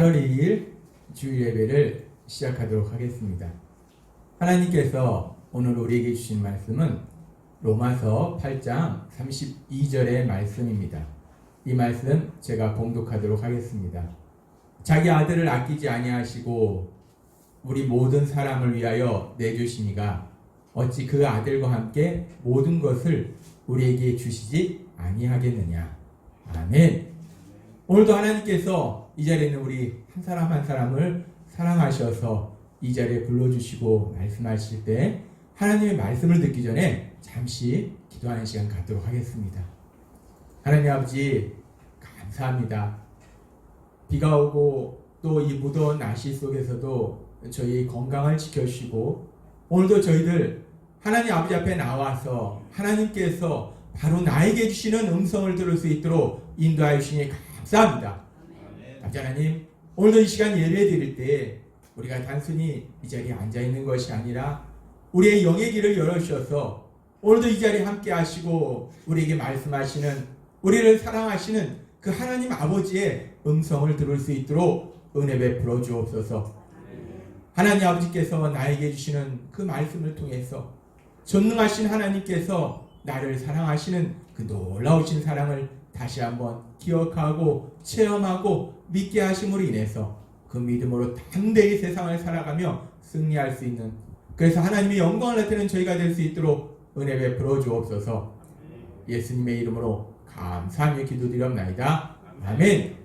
8월 2일 주일 예배를 시작하도록 하겠습니다. 하나님께서 오늘 우리에게 주신 말씀은 로마서 8장 32절의 말씀입니다. 이 말씀 제가 봉독하도록 하겠습니다. 자기 아들을 아끼지 아니하시고 우리 모든 사람을 위하여 내주시니가 어찌 그 아들과 함께 모든 것을 우리에게 주시지 아니하겠느냐. 아멘. 오늘도 하나님께서 이 자리에 있는 우리 한 사람 한 사람을 사랑하셔서 이 자리에 불러주시고 말씀하실 때 하나님의 말씀을 듣기 전에 잠시 기도하는 시간 갖도록 하겠습니다. 하나님 아버지 감사합니다. 비가 오고 또 이 무더운 날씨 속에서도 저희 건강을 지켜주시고 오늘도 저희들 하나님 아버지 앞에 나와서 하나님께서 바로 나에게 주시는 음성을 들을 수 있도록 인도하여 주시니 감사합니다. 아버지 하나님, 오늘도 이 시간 예배 드릴 때 우리가 단순히 이 자리에 앉아있는 것이 아니라 우리의 영의 길을 열어주셔서 오늘도 이 자리에 함께 하시고 우리에게 말씀하시는, 우리를 사랑하시는 그 하나님 아버지의 음성을 들을 수 있도록 은혜 베풀어 주옵소서. 하나님 아버지께서 나에게 주시는 그 말씀을 통해서 전능하신 하나님께서 나를 사랑하시는 그 놀라우신 사랑을 다시 한번 기억하고 체험하고 믿게 하심으로 인해서 그 믿음으로 담대히 세상을 살아가며 승리할 수 있는, 그래서 하나님의 영광을 나타내는 저희가 될 수 있도록 은혜 베풀어 주옵소서. 예수님의 이름으로 감사하며 기도드리옵나이다. 아멘.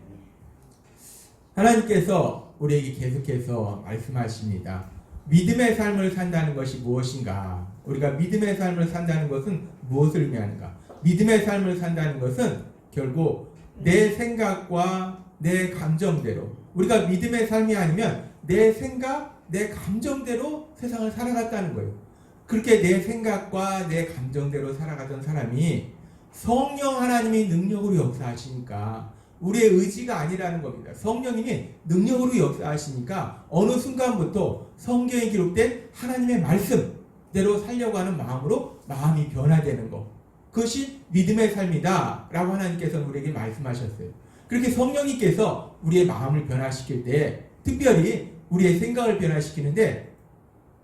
하나님께서 우리에게 계속해서 말씀하십니다. 믿음의 삶을 산다는 것이 무엇인가? 우리가 믿음의 삶을 산다는 것은 무엇을 의미하는가? 믿음의 삶을 산다는 것은 결국 내 생각과 내 감정대로, 우리가 믿음의 삶이 아니면 내 생각, 내 감정대로 세상을 살아갔다는 거예요. 그렇게 내 생각과 내 감정대로 살아가던 사람이 성령 하나님이 능력으로 역사하시니까 우리의 의지가 아니라는 겁니다. 성령님이 능력으로 역사하시니까 어느 순간부터 성경에 기록된 하나님의 말씀대로 살려고 하는 마음으로 마음이 변화되는 것, 그것이 믿음의 삶이다 라고 하나님께서 우리에게 말씀하셨어요. 그렇게 성령님께서 우리의 마음을 변화시킬 때 특별히 우리의 생각을 변화시키는데,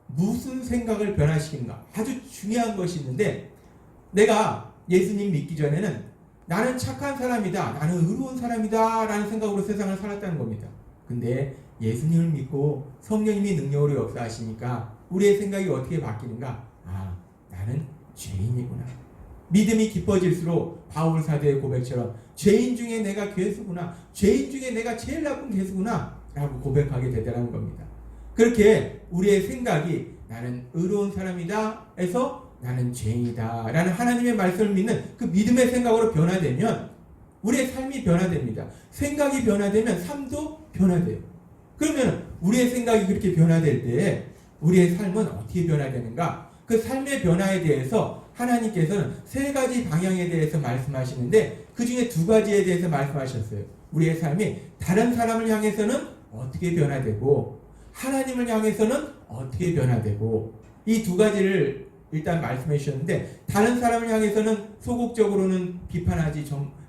무슨 생각을 변화시키는가? 아주 중요한 것이 있는데, 내가 예수님 믿기 전에는 나는 착한 사람이다, 나는 의로운 사람이다 라는 생각으로 세상을 살았다는 겁니다. 근데 예수님을 믿고 성령님이 능력으로 역사하시니까 우리의 생각이 어떻게 바뀌는가? 아, 나는 죄인이구나. 믿음이 깊어질수록 바울 사도의 고백처럼 죄인 중에 내가 괴수구나, 죄인 중에 내가 제일 나쁜 괴수구나 라고 고백하게 되더라는 겁니다. 그렇게 우리의 생각이 나는 의로운 사람이다 해서 나는 죄인이다 라는 하나님의 말씀을 믿는 그 믿음의 생각으로 변화되면 우리의 삶이 변화됩니다. 생각이 변화되면 삶도 변화돼요. 그러면 우리의 생각이 그렇게 변화될 때 우리의 삶은 어떻게 변화되는가? 그 삶의 변화에 대해서 하나님께서는 세 가지 방향에 대해서 말씀하시는데 그 중에 두 가지에 대해서 말씀하셨어요. 우리의 삶이 다른 사람을 향해서는 어떻게 변화되고 하나님을 향해서는 어떻게 변화되고, 이 두 가지를 일단 말씀해 주셨는데, 다른 사람을 향해서는 소극적으로는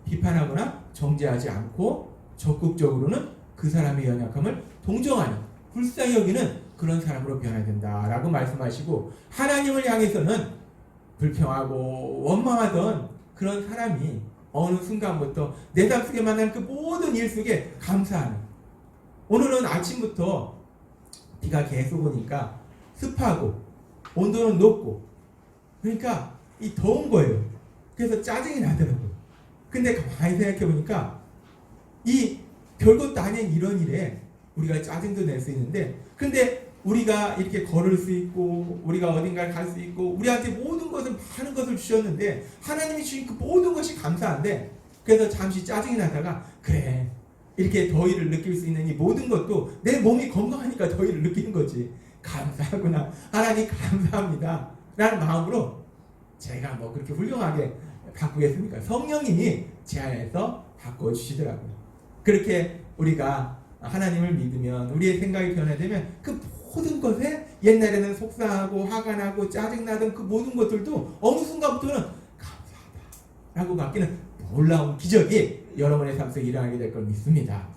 비판하거나 정죄하지 않고 적극적으로는 그 사람의 연약함을 동정하는, 불쌍히 여기는 그런 사람으로 변화된다라고 말씀하시고, 하나님을 향해서는 불평하고 원망하던 그런 사람이 어느 순간부터 내 삶 속에 만나는 그 모든 일 속에 감사하는, 오늘은 아침부터 비가 계속 오니까 습하고 온도는 높고 그러니까 이 더운 거예요. 그래서 짜증이 나더라고요. 근데 가만히 생각해 보니까 이 별것도 아닌 이런 일에 우리가 짜증도 낼 수 있는데, 근데 우리가 이렇게 걸을 수 있고 우리가 어딘가를 갈 수 있고 우리한테 모든 것을, 많은 것을 주셨는데 하나님이 주신 그 모든 것이 감사한데, 그래서 잠시 짜증이 나다가 그래, 이렇게 더위를 느낄 수 있는 이 모든 것도 내 몸이 건강하니까 더위를 느끼는 거지, 감사하구나, 하나님 감사합니다 라는 마음으로 제가 뭐 그렇게 훌륭하게 바꾸겠습니까? 성령님이 제 안에서 바꿔주시더라고요. 그렇게 우리가 하나님을 믿으면, 우리의 생각이 변화되면 그 모든 것에 옛날에는 속상하고 화가 나고 짜증나던 그 모든 것들도 어느 순간부터는 감사하다 라고 바뀌는 놀라운 기적이 여러분의 삶 속에 일어나게 될 걸 믿습니다.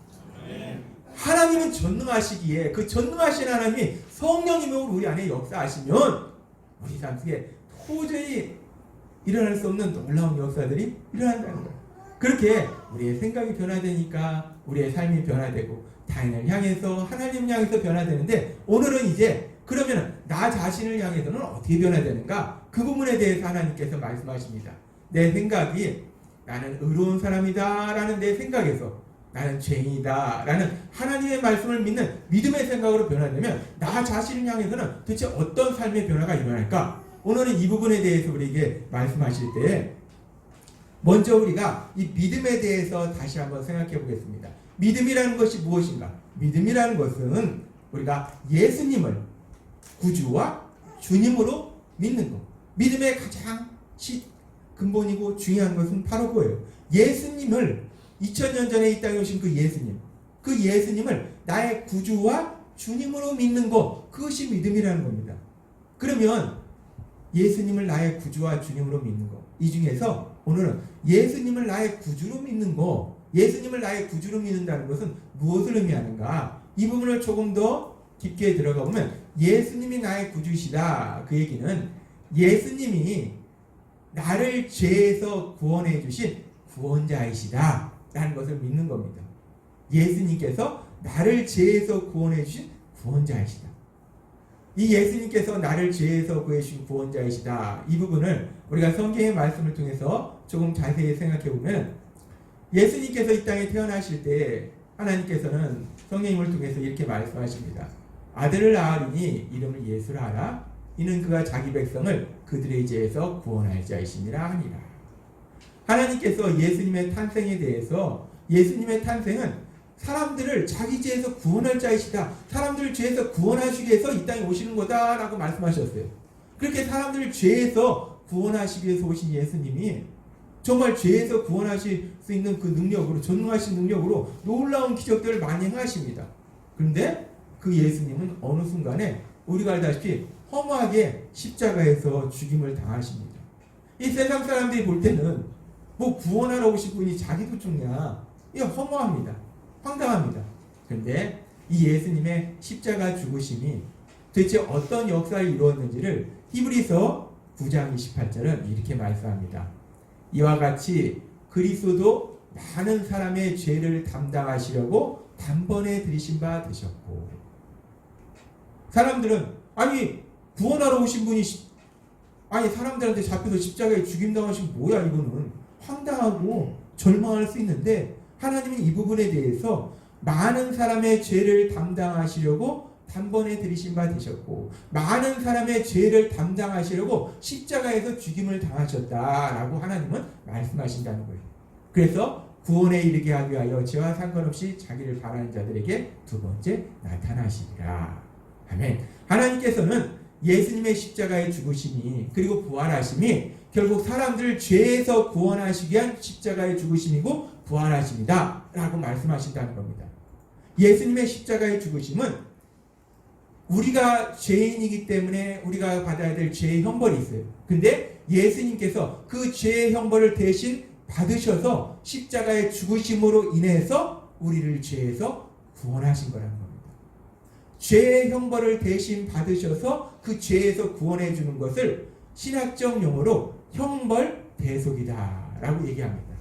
하나님은 전능하시기에 그 전능하신 하나님이 성령님으로 우리 안에 역사하시면 우리 삶 속에 도저히 일어날 수 없는 놀라운 역사들이 일어난다는 거예요. 그렇게 우리의 생각이 변화되니까 우리의 삶이 변화되고 타인을 향해서 하나님을 향해서 변화되는데, 오늘은 이제 그러면 나 자신을 향해서는 어떻게 변화되는가? 그 부분에 대해서 하나님께서 말씀하십니다. 내 생각이 나는 의로운 사람이다 라는 내 생각에서 나는 죄인이다 라는 하나님의 말씀을 믿는 믿음의 생각으로 변화되면 나 자신을 향해서는 도대체 어떤 삶의 변화가 일어날까? 오늘은 이 부분에 대해서 우리에게 말씀하실 때 먼저 우리가 이 믿음에 대해서 다시 한번 생각해 보겠습니다. 믿음이라는 것이 무엇인가? 믿음이라는 것은 우리가 예수님을 구주와 주님으로 믿는 것. 믿음의 가장 근본이고 중요한 것은 바로 그거예요. 예수님을 2000년 전에 이 땅에 오신 그 예수님을 나의 구주와 주님으로 믿는 것, 그것이 믿음이라는 겁니다. 그러면 예수님을 나의 구주와 주님으로 믿는 것, 이 중에서 오늘은 예수님을 나의 구주로 믿는 것, 예수님을 나의 구주로 믿는다는 것은 무엇을 의미하는가? 이 부분을 조금 더 깊게 들어가 보면 예수님이 나의 구주시다, 그 얘기는 예수님이 나를 죄에서 구원해 주신 구원자이시다 라는 것을 믿는 겁니다. 예수님께서 나를 죄에서 구원해 주신 구원자이시다. 이 예수님께서 나를 죄에서 구해 주신 구원자이시다, 이 부분을 우리가 성경의 말씀을 통해서 조금 자세히 생각해 보면, 예수님께서 이 땅에 태어나실 때 하나님께서는 성령님을 통해서 이렇게 말씀하십니다. 아들을 낳으리니 이름을 예수라 하라. 이는 그가 자기 백성을 그들의 죄에서 구원할 자이심이라 하니라. 하나님께서 예수님의 탄생에 대해서, 예수님의 탄생은 사람들을 자기 죄에서 구원할 자이시다, 사람들을 죄에서 구원하시기 위해서 이 땅에 오시는 거다라고 말씀하셨어요. 그렇게 사람들을 죄에서 구원하시기 위해서 오신 예수님이 정말 죄에서 구원하실 수 있는 그 능력으로, 전능하신 능력으로 놀라운 기적들을 많이 행하십니다. 그런데 그 예수님은 어느 순간에 우리가 알다시피 허무하게 십자가에서 죽임을 당하십니다. 이 세상 사람들이 볼 때는 뭐 구원하러 오신 분이 자기도 죽냐, 이거 허무합니다. 황당합니다. 그런데 이 예수님의 십자가 죽으심이 도대체 어떤 역사를 이루었는지를 히브리서 9장 28절은 이렇게 말씀합니다. 이와 같이 그리스도도 많은 사람의 죄를 담당하시려고 단번에 들이신 바 되셨고. 사람들은 아니 구원하러 오신 분이 아니 사람들한테 잡혀서 십자가에 죽임당하신 뭐야, 이거는 황당하고 절망할 수 있는데, 하나님은 이 부분에 대해서 많은 사람의 죄를 담당하시려고 단번에 들이신 바 되셨고, 많은 사람의 죄를 담당하시려고 십자가에서 죽임을 당하셨다라고 하나님은 말씀하신다는 거예요. 그래서 구원에 이르게 하기 위하여 죄와 상관없이 자기를 바라는 자들에게 두 번째 나타나시리라. 아멘. 하나님께서는 예수님의 십자가의 죽으심이, 그리고 부활하심이 결국 사람들을 죄에서 구원하시기 위한 십자가의 죽으심이고 부활하심이다 라고 말씀하신다는 겁니다. 예수님의 십자가의 죽으심은 우리가 죄인이기 때문에 우리가 받아야 될 죄의 형벌이 있어요. 근데 예수님께서 그 죄의 형벌을 대신 받으셔서 십자가의 죽으심으로 인해서 우리를 죄에서 구원하신 거라는 겁니다. 죄의 형벌을 대신 받으셔서 그 죄에서 구원해 주는 것을 신학적 용어로 형벌 대속이다 라고 얘기합니다.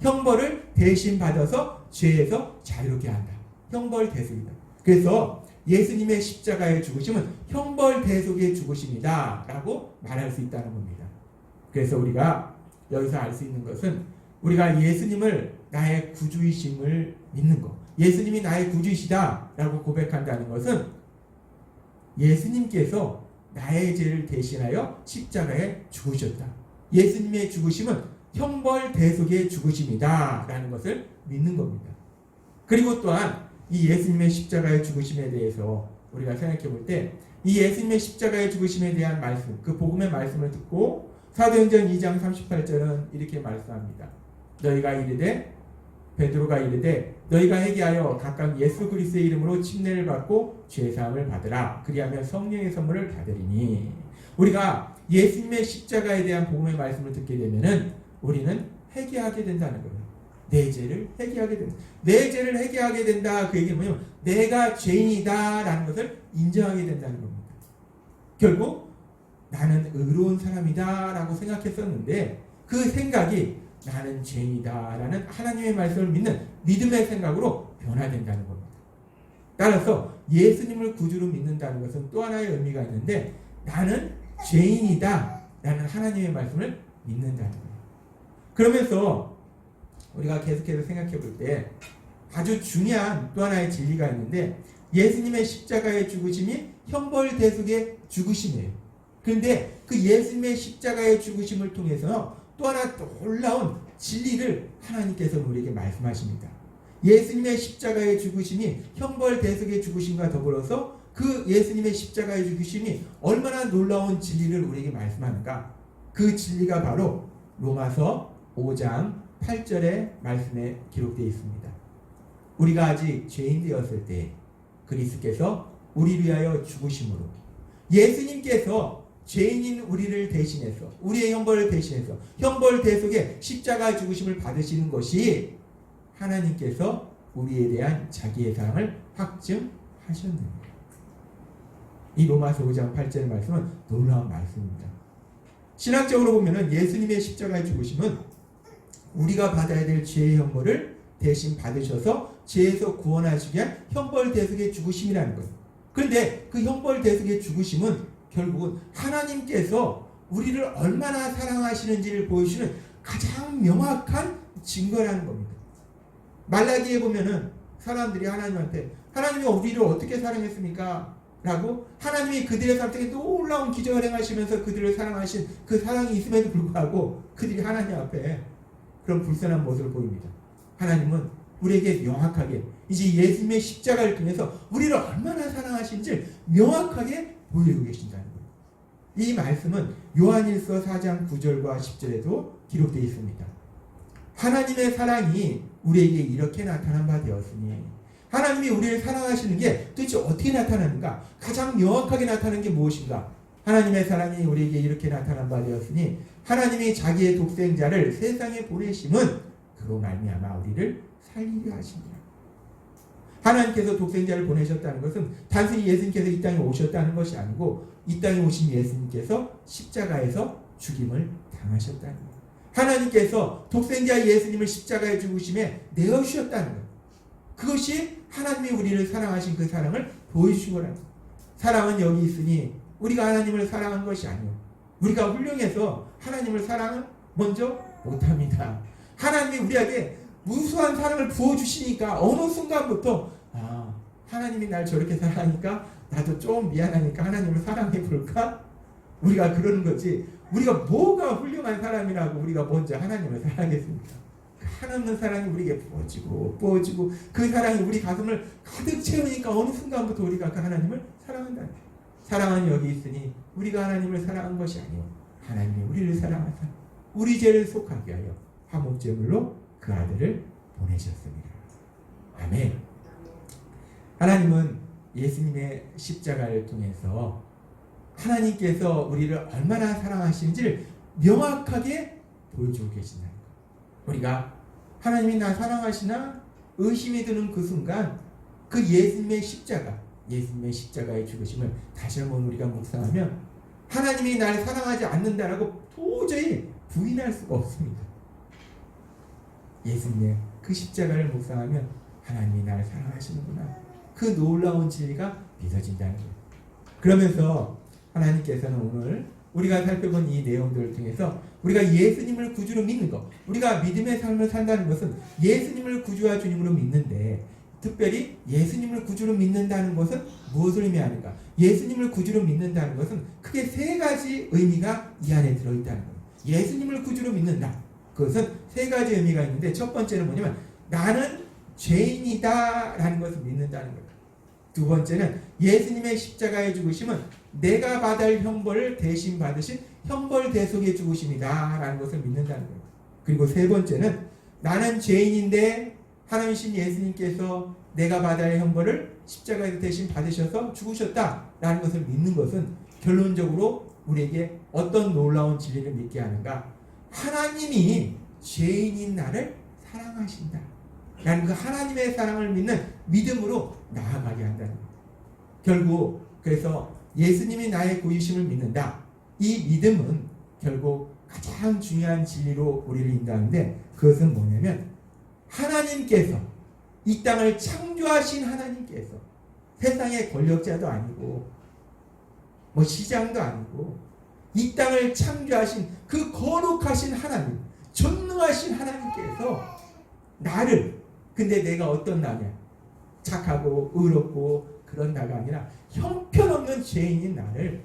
형벌을 대신 받아서 죄에서 자유롭게 한다. 형벌 대속이다. 그래서 예수님의 십자가의 죽으심은 형벌 대속의 죽으심이다 라고 말할 수 있다는 겁니다. 그래서 우리가 여기서 알 수 있는 것은, 우리가 예수님을 나의 구주이심을 믿는 것, 예수님이 나의 구주이시다 라고 고백한다는 것은 예수님께서 나의 죄를 대신하여 십자가에 죽으셨다, 예수님의 죽으심은 형벌 대속의 죽으심이다 라는 것을 믿는 겁니다. 그리고 또한 이 예수님의 십자가의 죽으심에 대해서 우리가 생각해 볼 때, 이 예수님의 십자가의 죽으심에 대한 말씀, 그 복음의 말씀을 듣고 사도행전 2장 38절은 이렇게 말씀합니다. 너희가 이르되, 베드로가 이르되 너희가 회개하여 각각 예수 그리스도의 이름으로 침례를 받고 죄사함을 받으라. 그리하면 성령의 선물을 받으리니. 우리가 예수님의 십자가에 대한 복음의 말씀을 듣게 되면은 우리는 회개하게 된다는 거예요. 내 죄를 회개하게 된다. 내 죄를 회개하게 된다. 그 얘기는 뭐냐면 내가 죄인이다라는 것을 인정하게 된다는 겁니다. 결국 나는 의로운 사람이다라고 생각했었는데 그 생각이 나는 죄인이다라는 하나님의 말씀을 믿는 믿음의 생각으로 변화된다는 겁니다. 따라서 예수님을 구주로 믿는다는 것은 또 하나의 의미가 있는데 나는 죄인이다라는 하나님의 말씀을 믿는다는 거예요. 그러면서 우리가 계속해서 생각해 볼 때 아주 중요한 또 하나의 진리가 있는데 예수님의 십자가의 죽으심이 형벌대속의 죽으심이에요. 그런데 그 예수님의 십자가의 죽으심을 통해서 또 하나 놀라운 진리를 하나님께서 우리에게 말씀하십니다. 예수님의 십자가의 죽으심이 형벌대속의 죽으심과 더불어서 그 예수님의 십자가의 죽으심이 얼마나 놀라운 진리를 우리에게 말씀하는가. 그 진리가 바로 로마서 5장 8절의 말씀에 기록되어 있습니다. 우리가 아직 죄인 되었을 때 그리스도께서 우리를 위하여 죽으심으로 예수님께서 죄인인 우리를 대신해서 우리의 형벌을 대신해서 형벌 대속의 십자가 죽으심을 받으시는 것이 하나님께서 우리에 대한 자기의 사랑을 확증하셨느니라. 이 로마서 5장 8절의 말씀은 놀라운 말씀입니다. 신학적으로 보면은 예수님의 십자가의 죽으심은 우리가 받아야 될 죄의 형벌을 대신 받으셔서 죄에서 구원하시기 위한 형벌 대속의 죽으심이라는 거예요. 그런데 그 형벌 대속의 죽으심은 결국은 하나님께서 우리를 얼마나 사랑하시는지를 보여주는 가장 명확한 증거라는 겁니다. 말라기에 보면은 사람들이 하나님한테 하나님이 우리를 어떻게 사랑했습니까? 라고 하나님이 그들의 삶 속에 놀라운 기적을 행하시면서 그들을 사랑하신 그 사랑이 있음에도 불구하고 그들이 하나님 앞에 그런 불쌍한 모습을 보입니다. 하나님은 우리에게 명확하게 이제 예수님의 십자가를 통해서 우리를 얼마나 사랑하신지 명확하게 보여주고 계신다는 거예요. 이 말씀은 요한일서 4장 9절과 10절에도 기록되어 있습니다. 하나님의 사랑이 우리에게 이렇게 나타난 바 되었으니 하나님이 우리를 사랑하시는 게 도대체 어떻게 나타나는가? 가장 명확하게 나타나는 게 무엇인가? 하나님의 사랑이 우리에게 이렇게 나타난 바 되었으니 하나님이 자기의 독생자를 세상에 보내심은 그로 말미암아 우리를 살리려 하십니다. 하나님께서 독생자를 보내셨다는 것은 단순히 예수님께서 이 땅에 오셨다는 것이 아니고 이 땅에 오신 예수님께서 십자가에서 죽임을 당하셨다는 거예요. 하나님께서 독생자 예수님을 십자가에 죽으심에 내어주셨다는 거예요. 그것이 하나님이 우리를 사랑하신 그 사랑을 보여주신 거라는 거예요. 사랑은 여기 있으니 우리가 하나님을 사랑한 것이 아니에요. 우리가 훌륭해서 하나님을 사랑을 먼저 못합니다. 하나님이 우리에게 무수한 사랑을 부어주시니까 어느 순간부터 하나님이 날 저렇게 사랑하니까 나도 좀 미안하니까 하나님을 사랑해 볼까? 우리가 그러는 거지. 우리가 뭐가 훌륭한 사람이라고 우리가 먼저 하나님을 사랑했습니까? 하나님의 사랑이 우리에게 부어지고 그 사랑이 우리 가슴을 가득 채우니까 어느 순간부터 우리가 그 하나님을 사랑한다. 사랑은 여기 있으니 우리가 하나님을 사랑한 것이 아니요 하나님이 우리를 사랑하사 우리 죄를 속하게 하여 화목제물로 그 아들을 보내셨습니다. 아멘. 하나님은 예수님의 십자가를 통해서 하나님께서 우리를 얼마나 사랑하시는지를 명확하게 보여주고 계신다는 거예요. 우리가 하나님이 나 사랑하시나 의심이 드는 그 순간 그 예수님의 십자가의 죽으심을 다시 한번 우리가 묵상하면 하나님이 나를 사랑하지 않는다라고 도저히 부인할 수가 없습니다. 예수님의 그 십자가를 묵상하면 하나님이 나를 사랑하시는구나. 그 놀라운 진리가 믿어진다는 거예요. 그러면서 하나님께서는 오늘 우리가 살펴본 이 내용들을 통해서 우리가 예수님을 구주로 믿는 것, 우리가 믿음의 삶을 산다는 것은 예수님을 구주와 주님으로 믿는데 특별히 예수님을 구주로 믿는다는 것은 무엇을 의미하는가? 예수님을 구주로 믿는다는 것은 크게 세 가지 의미가 이 안에 들어있다는 거예요. 예수님을 구주로 믿는다. 그것은 세 가지 의미가 있는데 첫 번째는 뭐냐면 나는 죄인이다 라는 것을 믿는다는 거예요. 두 번째는 예수님의 십자가의 죽으심은 내가 받을 형벌을 대신 받으신 형벌 대속의 죽으심이다 라는 것을 믿는다는 거예요. 그리고 세 번째는 나는 죄인인데 하나님이신 예수님께서 내가 받아야 할 형벌을 십자가에서 대신 받으셔서 죽으셨다 라는 것을 믿는 것은 결론적으로 우리에게 어떤 놀라운 진리를 믿게 하는가? 하나님이 죄인인 나를 사랑하신다 라는 그 하나님의 사랑을 믿는 믿음으로 나아가게 한다는 거예요. 결국 그래서 예수님이 나의 구주심을 믿는다. 이 믿음은 결국 가장 중요한 진리로 우리를 인도하는데, 그것은 뭐냐면 하나님께서 이 땅을 창조하신 하나님께서 세상의 권력자도 아니고 뭐 시장도 아니고 이 땅을 창조하신 그 거룩하신 하나님, 전능하신 하나님께서 나를, 근데 내가 어떤 나냐, 착하고 의롭고 그런 나가 아니라 형편없는 죄인인 나를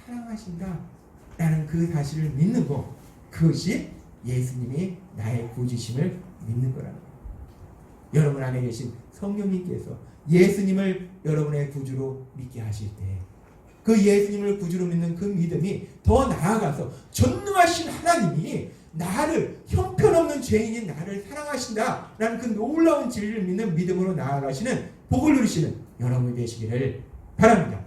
사랑하신다 라는 그 사실을 믿는 것, 그것이 예수님이 나의 구주심을 믿는 거라는 거예요. 여러분 안에 계신 성령님께서 예수님을 여러분의 구주로 믿게 하실 때, 그 예수님을 구주로 믿는 그 믿음이 더 나아가서 전능하신 하나님이 나를, 형편없는 죄인인 나를 사랑하신다 라는 그 놀라운 진리를 믿는 믿음으로 나아가시는, 복을 누리시는 여러분이 되시기를 바랍니다.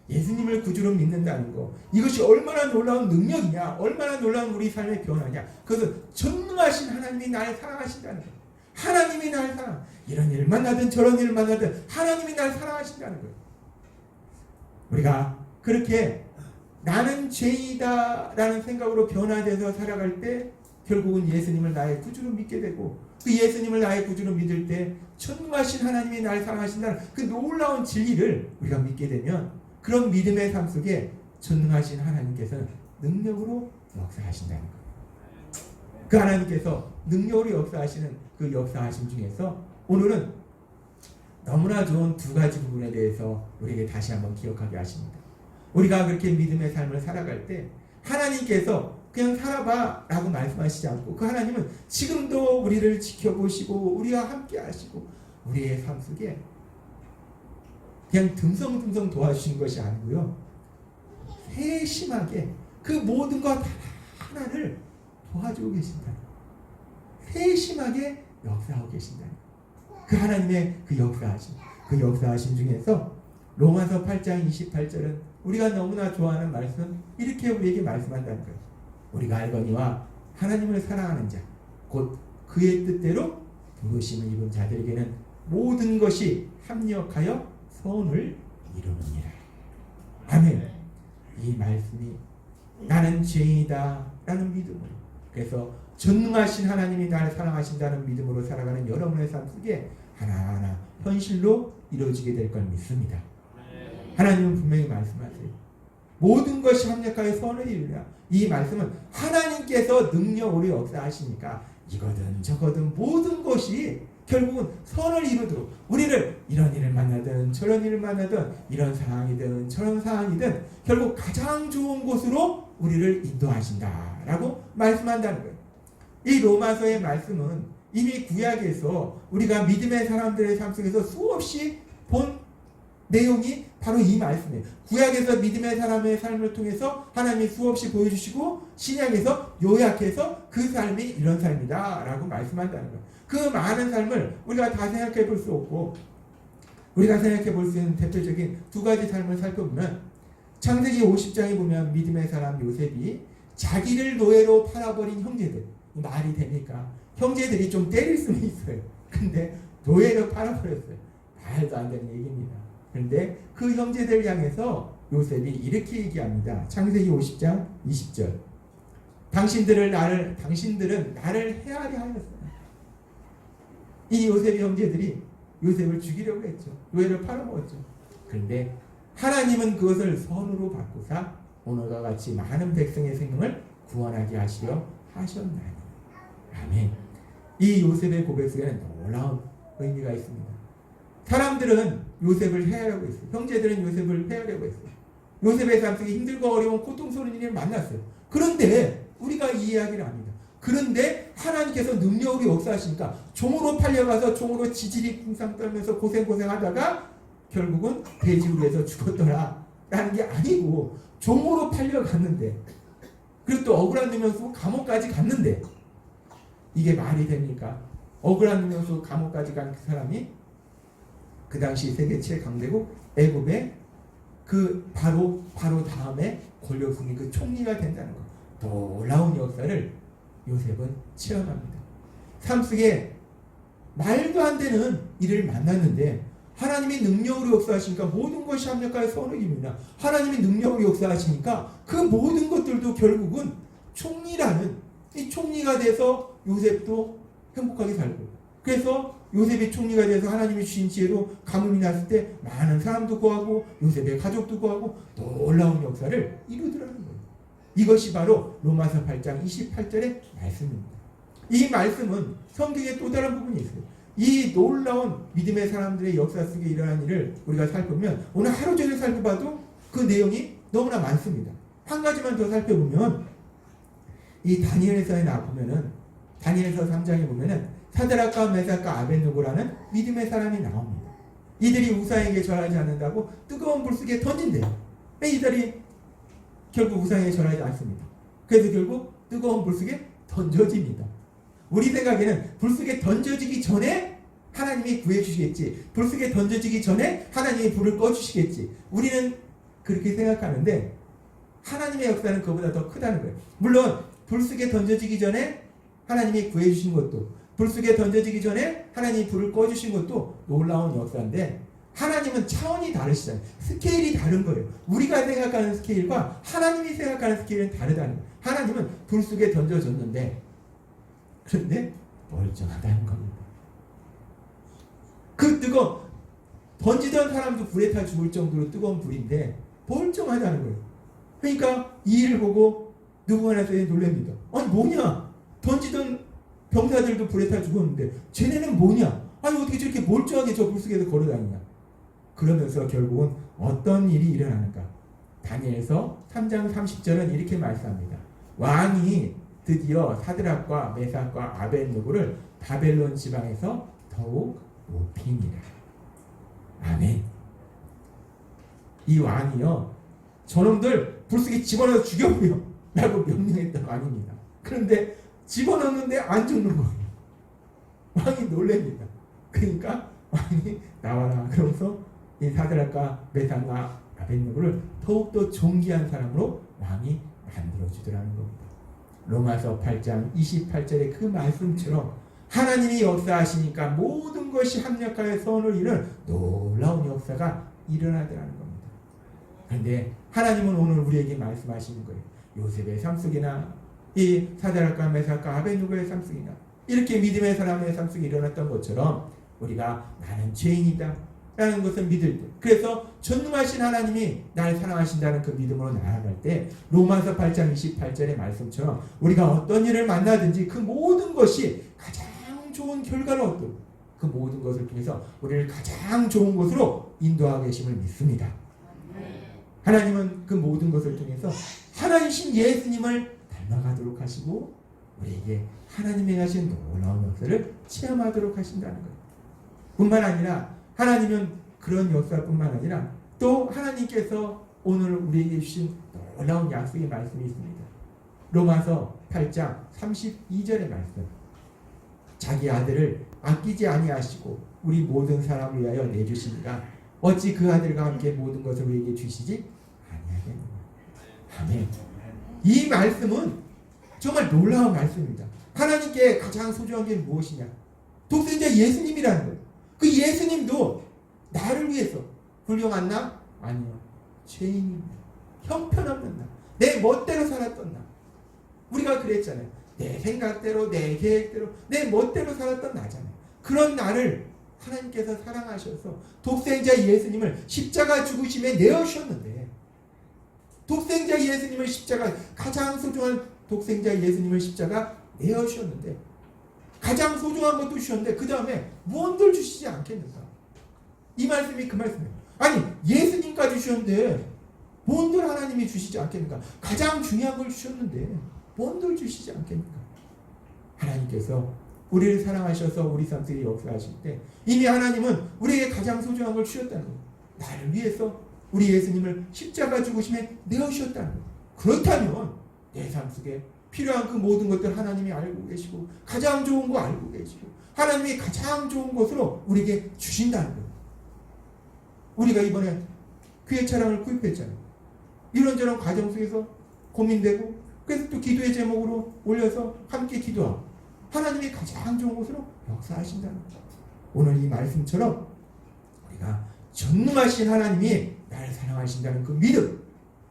예수님을 구주로 믿는다는 거, 이것이 얼마나 놀라운 능력이냐, 얼마나 놀라운 우리 삶의 변화냐. 그것은 전능하신 하나님이 나를 사랑하신다는 거예요. 하나님이 나를 사랑, 이런 일을 만나든 저런 일을 만나든 하나님이 나를 사랑하신다는 거예요. 우리가 그렇게 나는 죄이다 라는 생각으로 변화돼서 살아갈 때 결국은 예수님을 나의 구주로 믿게 되고, 그 예수님을 나의 구주로 믿을 때 전능하신 하나님이 나를 사랑하신다는 그 놀라운 진리를 우리가 믿게 되면, 그런 믿음의 삶 속에 전능하신 하나님께서는 능력으로 역사하신다는 거예요. 그 하나님께서 능력으로 역사하시는 그 역사하심 중에서 오늘은 너무나 좋은 두 가지 부분에 대해서 우리에게 다시 한번 기억하게 하십니다. 우리가 그렇게 믿음의 삶을 살아갈 때 하나님께서 그냥 살아봐 라고 말씀하시지 않고, 그 하나님은 지금도 우리를 지켜보시고 우리와 함께 하시고 우리의 삶 속에 그냥 듬성듬성 도와주시는 것이 아니고요, 세심하게 그 모든 것 하나를 도와주고 계신다. 세심하게 역사하고 계신다. 그 하나님의 그 역사하심 중에서 로마서 8장 28절은 우리가 너무나 좋아하는 말씀, 이렇게 우리에게 말씀한다는 거예요. 우리가 알거니와 하나님을 사랑하는 자, 곧 그의 뜻대로 부르심을 입은 자들에게는 모든 것이 합력하여 선을 이루느니라. 아멘. 이 말씀이 나는 죄인이다 라는 믿음으로, 그래서 전능하신 하나님이 나를 사랑하신다는 믿음으로 살아가는 여러분의 삶 속에 하나하나 현실로 이루어지게 될 걸 믿습니다. 하나님은 분명히 말씀하세요. 모든 것이 합력하여 선을 이루라. 이 말씀은 하나님께서 능력으로 역사하시니까 이거든 저거든 모든 것이 결국은 선을 이루도록, 우리를 이런 일을 만나든 저런 일을 만나든 이런 상황이든 저런 상황이든 결국 가장 좋은 곳으로 우리를 인도하신다라고 말씀한다는 거예요. 이 로마서의 말씀은 이미 구약에서 우리가 믿음의 사람들의 삶 속에서 수없이 본 내용이 바로 이 말씀이에요. 구약에서 믿음의 사람의 삶을 통해서 하나님이 수없이 보여주시고, 신약에서 요약해서 그 삶이 이런 삶이다 라고 말씀한다는 거예요. 그 많은 삶을 우리가 다 생각해 볼 수 없고, 우리가 생각해 볼 수 있는 대표적인 두 가지 삶을 살펴보면, 창세기 50장에 보면 믿음의 사람 요셉이 자기를 노예로 팔아버린 형제들, 말이 됩니까? 형제들이 좀 때릴 수는 있어요. 근데 노예로 팔아버렸어요. 말도 안 되는 얘기입니다. 그런데 그 형제들 향해서 요셉이 이렇게 얘기합니다. 창세기 50장 20절. 당신들은 나를 헤아려 하였어요. 이 요셉의 형제들이 요셉을 죽이려고 했죠. 노예를 팔아먹었죠. 그런데 하나님은 그것을 선으로 바꾸사 오늘과 같이 많은 백성의 생명을 구원하게 하시려 하셨나니. 아멘. 이 요셉의 고백 속에는 놀라운 의미가 있습니다. 사람들은 요셉을 해하려고 했어요. 형제들은 요셉을 해하려고 했어요. 요셉의 삶 속에 힘들고 어려운 고통스러운 일을 만났어요. 그런데 우리가 이 이야기를 합니다. 그런데 하나님께서 능력으로 역사하시니까 종으로 팔려가서 종으로 지질이 궁상 떨면서 고생하다가 결국은 돼지우리에서 죽었더라 라는 게 아니고, 종으로 팔려갔는데, 그리고 또 억울한 놈이어서 감옥까지 갔는데, 이게 말이 됩니까? 억울한 놈이어서 감옥까지 간 그 사람이 그 당시 세계 최강대국 애굽의 그 바로 다음에 권력층이 그 총리가 된다는 것, 놀라운 역사를 요셉은 체험합니다. 삶 속에 말도 안 되는 일을 만났는데 하나님이 능력으로 역사하시니까 모든 것이 합력하여 선을 이룹니다. 하나님이 능력으로 역사하시니까 그 모든 것들도 결국은 총리라는 이 총리가 돼서 요셉도 행복하게 살고, 그래서 요셉이 총리가 돼서 하나님이 주신 지혜로 가뭄이 났을 때 많은 사람도 구하고 요셉의 가족도 구하고 놀라운 역사를 이루더라는 거예요. 이것이 바로 로마서 8장 28절의 말씀입니다. 이 말씀은 성경의 또 다른 부분이 있어요. 이 놀라운 믿음의 사람들의 역사 속에 일어난 일을 우리가 살펴보면 오늘 하루 종일 살펴봐도 그 내용이 너무나 많습니다. 한 가지만 더 살펴보면 이 다니엘서에 나보면은 다니엘서 3장에 보면은 사드락과 메삭과 아벳느고라는 믿음의 사람이 나옵니다. 이들이 우상에게 절하지 않는다고 뜨거운 불 속에 던진대요. 이들이 결국 우상에게 절하지 않습니다. 그래서 결국 뜨거운 불 속에 던져집니다. 우리 생각에는 불 속에 던져지기 전에 하나님이 구해주시겠지, 불 속에 던져지기 전에 하나님이 불을 꺼주시겠지, 우리는 그렇게 생각하는데 하나님의 역사는 그보다 더 크다는 거예요. 물론 불 속에 던져지기 전에 하나님이 구해주신 것도, 불 속에 던져지기 전에 하나님이 불을 꺼주신 것도 놀라운 역사인데 하나님은 차원이 다르시잖아요. 스케일이 다른 거예요. 우리가 생각하는 스케일과 하나님이 생각하는 스케일은 다르다는 거예요. 하나님은 불 속에 던져졌는데 그런데 멀쩡하다는 겁니다. 그 던지던 사람도 불에 타 죽을 정도로 뜨거운 불인데 멀쩡하다는 거예요. 그러니까 이 일을 보고 느부갓네살이 놀랍니다. 아니 뭐냐? 던지던 병사들도 불에 타 죽었는데 쟤네는 뭐냐? 아니 어떻게 저렇게 멀쩡하게 저 불 속에서 걸어다니냐? 그러면서 결국은 어떤 일이 일어나는가? 다니엘서 3장 30절은 이렇게 말씀합니다. 왕이 드디어 사드락과 메삭과 아벳느고를 바벨론 지방에서 더욱 높이니라. 아멘. 이 왕이요, 저놈들 불 속에 집어넣어 죽여버려 라고 명령했던 왕입니다. 그런데 집어넣는데 안 죽는 거예요. 왕이 놀랍니다. 그러니까 왕이 나와라 그러면서 이 사드락과 메삭과 아벳느고를 더욱더 존귀한 사람으로 왕이 만들어주더라는 겁니다. 로마서 8장 28절의 그 말씀처럼 하나님이 역사하시니까 모든 것이 합력하여 선을 이룬 놀라운 역사가 일어나더라는 겁니다. 그런데 하나님은 오늘 우리에게 말씀하시는 거예요. 요셉의 삶 속이나 이 사드락과 메삭과 아벳느고의 삶 속이나 이렇게 믿음의 사람의 삶 속에 일어났던 것처럼 우리가 나는 죄인이다 라는 것을 믿을 때, 그래서 전능하신 하나님이 나를 사랑하신다는 그 믿음으로 나아갈 때 로마서 8장 28절의 말씀처럼 우리가 어떤 일을 만나든지 그 모든 것이 가장 좋은 결과를 얻도록 그 모든 것을 통해서 우리를 가장 좋은 곳으로 인도하고 계심을 믿습니다. 하나님은 그 모든 것을 통해서 하나님이신 예수님을 닮아가도록 하시고 우리에게 하나님의 하신 놀라운 역사를 체험하도록 하신다는 것 뿐만 아니라, 하나님은 그런 역사뿐만 아니라 또 하나님께서 오늘 우리에게 주신 놀라운 약속의 말씀이 있습니다. 로마서 8장 32절의 말씀. 자기 아들을 아끼지 아니하시고 우리 모든 사람을 위하여 내주시니까 어찌 그 아들과 함께 모든 것을 우리에게 주시지 아니하겠느냐. 아멘. 이 말씀은 정말 놀라운 말씀입니다. 하나님께 가장 소중한 게 무엇이냐? 독생자 예수님이라는 거예요. 그 예수님도 나를 위해서 훌륭한 나? 아니요. 죄인입니다. 형편없는 나. 내 멋대로 살았던 나. 우리가 그랬잖아요. 내 생각대로, 내 계획대로, 내 멋대로 살았던 나잖아요. 그런 나를 하나님께서 사랑하셔서 독생자 예수님을 십자가 죽으심에 내어주셨는데, 독생자 예수님을 십자가, 가장 소중한 독생자 예수님을 십자가 내어주셨는데, 가장 소중한 것도 주셨는데 그 다음에 무언들 주시지 않겠는가? 이 말씀이 그 말씀이에요. 아니 예수님까지 주셨는데 무언들 하나님이 주시지 않겠는가? 가장 중요한 걸 주셨는데 무언들 주시지 않겠는가? 하나님께서 우리를 사랑하셔서 우리 삶 속에 역사하실 때 이미 하나님은 우리에게 가장 소중한 걸 주셨다는 거예요. 나를 위해서 우리 예수님을 십자가 죽으심에 내어주셨다는 거예요. 그렇다면 내 삶 속에 필요한 그 모든 것들 하나님이 알고 계시고 가장 좋은 거 알고 계시고 하나님이 가장 좋은 것으로 우리에게 주신다는 거예요. 우리가 이번에 교회 차량을 구입했잖아요. 이런저런 과정 속에서 고민되고 그래서 또 기도의 제목으로 올려서 함께 기도하고 하나님이 가장 좋은 곳으로 역사하신다는 거죠. 오늘 이 말씀처럼 우리가 전능하신 하나님이 나를 사랑하신다는 그 믿음.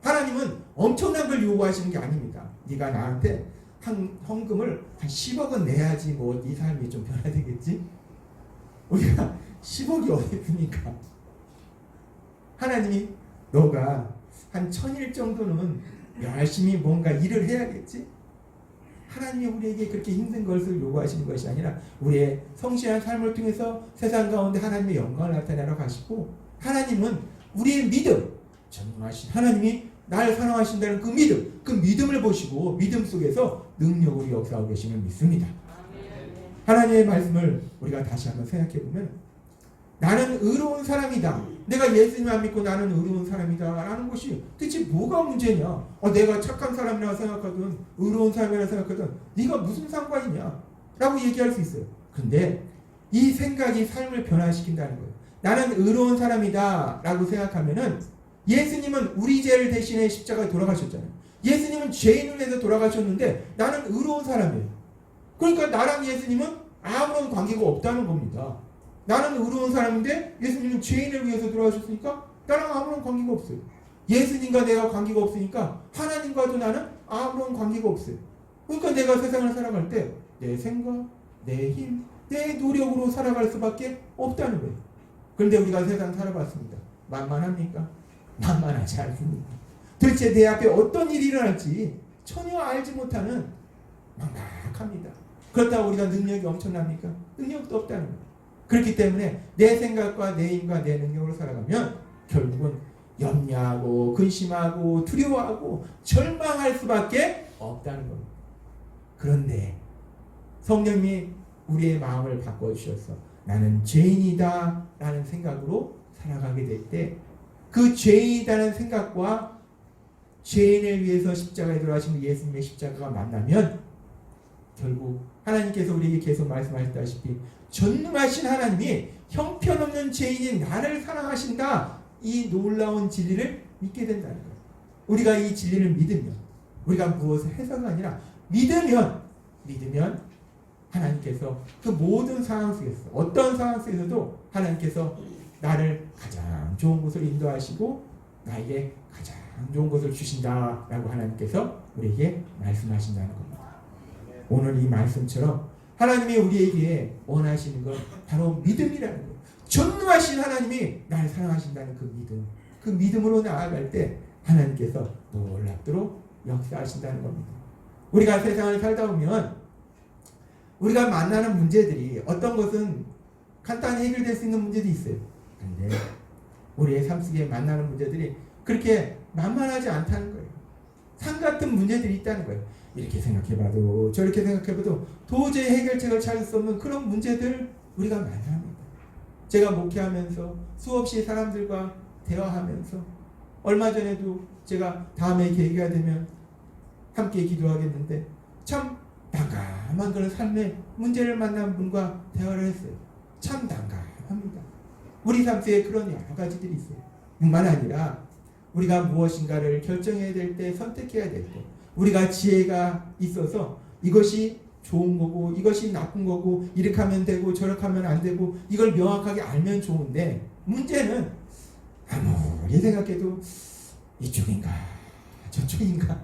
하나님은 엄청난 걸 요구하시는 게 아닙니다. 네가 나한테 헌금을 한 10억은 내야지 뭐 네 삶이 좀 변화되겠지? 우리가 10억이 어디 있습니까? 하나님이 너가 한 1000일 정도는 열심히 뭔가 일을 해야겠지? 하나님이 우리에게 그렇게 힘든 것을 요구하시는 것이 아니라 우리의 성실한 삶을 통해서 세상 가운데 하나님의 영광을 나타내러 가시고, 하나님은 우리의 믿음, 전능하신 하나님이 나를 사랑하신다는 그 믿음, 그 믿음을 보시고 믿음 속에서 능력으로 역사하고 계심을 믿습니다. 하나님의 말씀을 우리가 다시 한번 생각해 보면, 나는 의로운 사람이다. 내가 예수님 안 믿고 나는 의로운 사람이다 라는 것이 대체 뭐가 문제냐? 내가 착한 사람이라고 생각하든 의로운 사람이라고 생각하든 네가 무슨 상관이냐? 라고 얘기할 수 있어요. 근데 이 생각이 삶을 변화시킨다는 거예요. 나는 의로운 사람이다 라고 생각하면은, 예수님은 우리 죄를 대신해 십자가에 돌아가셨잖아요. 예수님은 죄인을 위해서 돌아가셨는데 나는 의로운 사람이에요. 그러니까 나랑 예수님은 아무런 관계가 없다는 겁니다. 나는 의로운 사람인데 예수님은 죄인을 위해서 돌아가셨으니까 나랑 아무런 관계가 없어요. 예수님과 내가 관계가 없으니까 하나님과도 나는 아무런 관계가 없어요. 그러니까 내가 세상을 살아갈 때 내 생각, 내 힘, 내 노력으로 살아갈 수밖에 없다는 거예요. 그런데 우리가 세상 살아봤습니다. 만만합니까? 만만하지 않습니다. 도대체 내 앞에 어떤 일이 일어날지 전혀 알지 못하는 막막합니다. 그렇다고 우리가 능력이 엄청납니까? 능력도 없다는 거예요. 그렇기 때문에 내 생각과 내 힘과 내 능력으로 살아가면 결국은 염려하고 근심하고 두려워하고 절망할 수밖에 없다는 겁니다. 그런데 성령님이 우리의 마음을 바꿔주셔서 나는 죄인이다 라는 생각으로 살아가게 될 때, 그 죄인이라는 생각과 죄인을 위해서 십자가에 돌아가신 예수님의 십자가가 만나면 결국 하나님께서 우리에게 계속 말씀하셨다시피 전능하신 하나님이 형편없는 죄인인 나를 사랑하신다, 이 놀라운 진리를 믿게 된다는 거예요. 우리가 이 진리를 믿으면, 우리가 무엇을 해서가 아니라 믿으면 하나님께서 그 모든 상황 속에서, 어떤 상황 속에서도 하나님께서 나를 가장 좋은 곳을 인도하시고 나에게 가장 좋은 것을 주신다라고 하나님께서 우리에게 말씀하신다는 겁니다. 오늘 이 말씀처럼 하나님이 우리에게 원하시는 건 바로 믿음이라는 거예요. 전능하신 하나님이 나를 사랑하신다는 그 믿음, 그 믿음으로 나아갈 때 하나님께서 놀랍도록 역사하신다는 겁니다. 우리가 세상을 살다 보면 우리가 만나는 문제들이 어떤 것은 간단히 해결될 수 있는 문제도 있어요. 그런데 우리의 삶 속에 만나는 문제들이 그렇게 만만하지 않다는 거예요. 산 같은 문제들이 있다는 거예요. 이렇게 생각해봐도 저렇게 생각해봐도 도저히 해결책을 찾을 수 없는 그런 문제들 우리가 만납니다. 제가 목회하면서 수없이 사람들과 대화하면서, 얼마 전에도 제가 다음에 계기가 되면 함께 기도하겠는데 참 난감한 그런 삶의 문제를 만난 분과 대화를 했어요. 참 난감합니다. 우리 삶 속에 그런 여러 가지들이 있어요. 뿐만 아니라 우리가 무엇인가를 결정해야 될 때, 선택해야 될 때 우리가 지혜가 있어서 이것이 좋은 거고 이것이 나쁜 거고 이렇게 하면 되고 저렇게 하면 안 되고 이걸 명확하게 알면 좋은데, 문제는 아무리 생각해도 이쪽인가 저쪽인가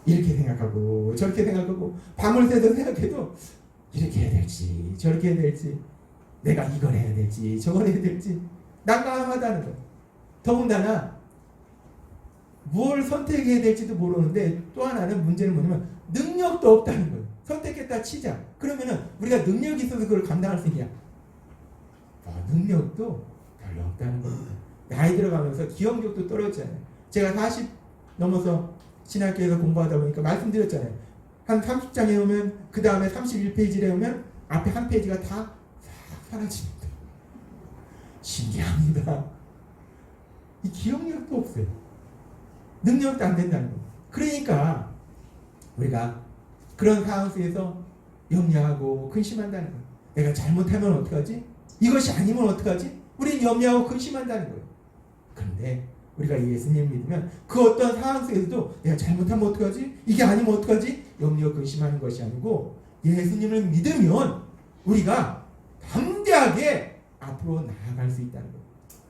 이렇게 생각하고 저렇게 생각하고 밤을 새도 생각해도 이렇게 해야 될지 저렇게 해야 될지, 내가 이걸 해야 될지 저걸 해야 될지 난감하다는 거예요. 더군다나 뭘 선택해야 될지도 모르는데 또 하나는 문제는 뭐냐면 능력도 없다는 거예요. 선택했다 치자. 그러면은 우리가 능력이 있어서 그걸 감당할 수 있냐? 능력도 별로 없다는 겁니다. 나이 들어가면서 기억력도 떨어지잖아요. 제가 40 넘어서 신학교에서 공부하다 보니까 말씀드렸잖아요. 한 30장에 오면 그 다음에 31페이지에 오면 앞에 한 페이지가 다 사라집니다. 신기합니다. 이 기억력도 없어요. 능력도 안 된다는 거예요. 그러니까 우리가 그런 상황 속에서 염려하고 근심한다는 거예요. 내가 잘못하면 어떡하지? 이것이 아니면 어떡하지? 우리는 염려하고 근심한다는 거예요. 그런데 우리가 예수님 믿으면 그 어떤 상황 속에서도 내가 잘못하면 어떡하지? 이게 아니면 어떡하지? 염려 근심하는 것이 아니고 예수님을 믿으면 우리가 담대하게 앞으로 나아갈 수 있다는 거예요.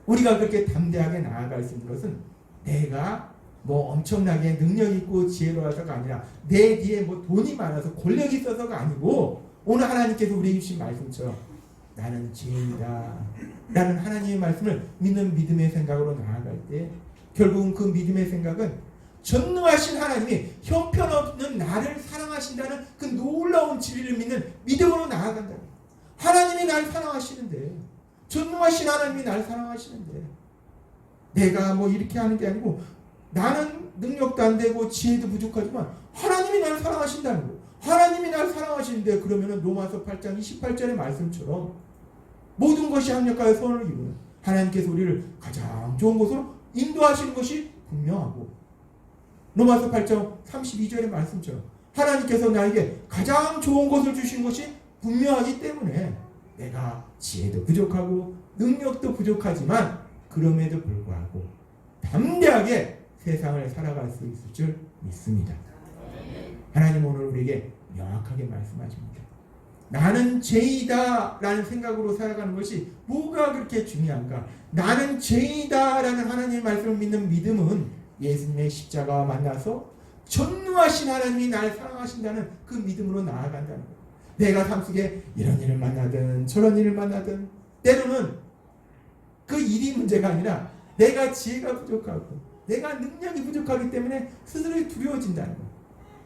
우리가 그렇게 담대하게 나아갈 수 있는 것은 내가 뭐 엄청나게 능력 있고 지혜로워서가 아니라 내 뒤에 뭐 돈이 많아서 권력이 있어서가 아니고 오늘 하나님께서 우리에게 주신 말씀처럼 나는 죄인이다 라는 하나님의 말씀을 믿는 믿음의 생각으로 나아갈 때 결국은 그 믿음의 생각은 전능하신 하나님이 형편없는 나를 사랑하신다는 그 놀라운 진리를 믿는 믿음으로 나아간다. 하나님이 날 사랑하시는데, 전능하신 하나님이 날 사랑하시는데 내가 뭐 이렇게 하는 게 아니고 나는 능력도 안 되고 지혜도 부족하지만 하나님이 날 사랑하신다는 거. 하나님이 날 사랑하시는데 그러면은 로마서 8장 28절의 말씀처럼 모든 것이 합력하여 선을 이루는 하나님께서 우리를 가장 좋은 곳으로 인도하시는 것이 분명하고 로마서 8장 32절의 말씀처럼 하나님께서 나에게 가장 좋은 것을 주신 것이 분명하기 때문에 내가 지혜도 부족하고 능력도 부족하지만 그럼에도 불구하고 담대하게 세상을 살아갈 수 있을 줄 믿습니다. 하나님 오늘 우리에게 명확하게 말씀하십니다. 나는 죄이다 라는 생각으로 살아가는 것이 뭐가 그렇게 중요한가? 나는 죄이다 라는 하나님의 말씀을 믿는 믿음은 예수님의 십자가와 만나서 전능하신 하나님이 나를 사랑하신다는 그 믿음으로 나아간다는 거예요. 내가 삶 속에 이런 일을 만나든 저런 일을 만나든 때로는 그 일이 문제가 아니라 내가 지혜가 부족하고 내가 능력이 부족하기 때문에 스스로 두려워진다는 거예요.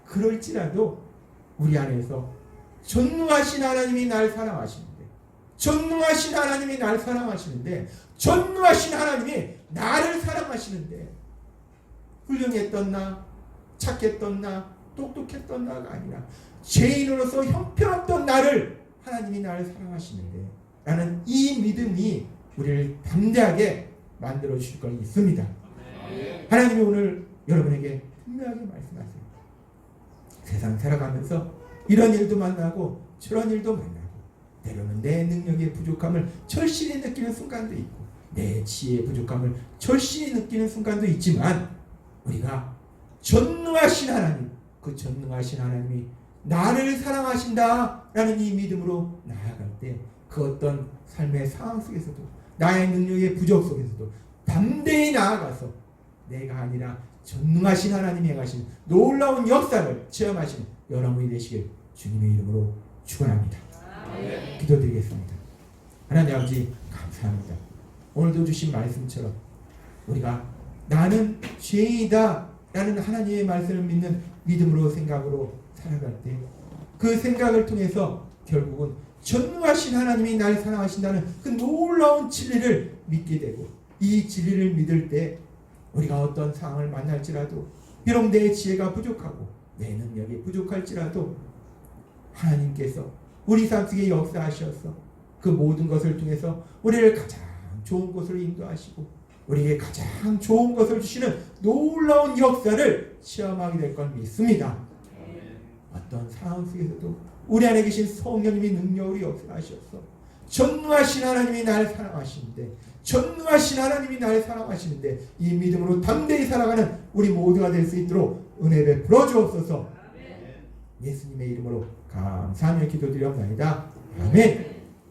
그럴지라도 우리 안에서 전능하신 하나님이 날 사랑하시는데 전능하신 하나님이 날 사랑하시는데 전능하신 하나님이 나를 사랑하시는데 훌륭했던 나, 착했던 나, 똑똑했던 나가 아니라 죄인으로서 형편없던 나를 하나님이 나를 사랑하시는데 라는 이 믿음이 우리를 담대하게 만들어 주실 걸 믿습니다. 하나님이 오늘 여러분에게 분명하게 말씀하세요. 세상 살아가면서 이런 일도 만나고 저런 일도 만나고 때로는 내 능력의 부족함을 절실히 느끼는 순간도 있고 내 지혜의 부족함을 절실히 느끼는 순간도 있지만 우리가 전능하신 하나님, 그 전능하신 하나님이 나를 사랑하신다 라는 이 믿음으로 나아갈 때 그 어떤 삶의 상황 속에서도 나의 능력의 부족 속에서도 담대히 나아가서 내가 아니라 전능하신 하나님이 행하신 놀라운 역사를 체험하시는 여러분이 되시길 주님의 이름으로 축원합니다. 기도드리겠습니다. 하나님 아버지 감사합니다. 오늘도 주신 말씀처럼 우리가 나는 죄이다 라는 하나님의 말씀을 믿는 믿음으로 생각으로 살아갈 때 그 생각을 통해서 결국은 전능하신 하나님이 날 사랑하신다는 그 놀라운 진리를 믿게 되고 이 진리를 믿을 때 우리가 어떤 상황을 만날지라도 비록 내 지혜가 부족하고 내 능력이 부족할지라도 하나님께서 우리 삶 속에 역사하셔서 그 모든 것을 통해서 우리를 가장 좋은 곳으로 인도하시고 우리에게 가장 좋은 것을 주시는 놀라운 역사를 체험하게 될 걸 믿습니다. 어떤 상황 속에서도 우리 안에 계신 성령님이 능력으로 역사하셔서 전능하신 하나님이 나를 사랑하시는데 전능하신 하나님이 나를 사랑하시는데 이 믿음으로 담대히 살아가는 우리 모두가 될 수 있도록 은혜 베풀어 주옵소서. 예수님의 이름으로 감사하며 기도드리옵나이다. 아멘.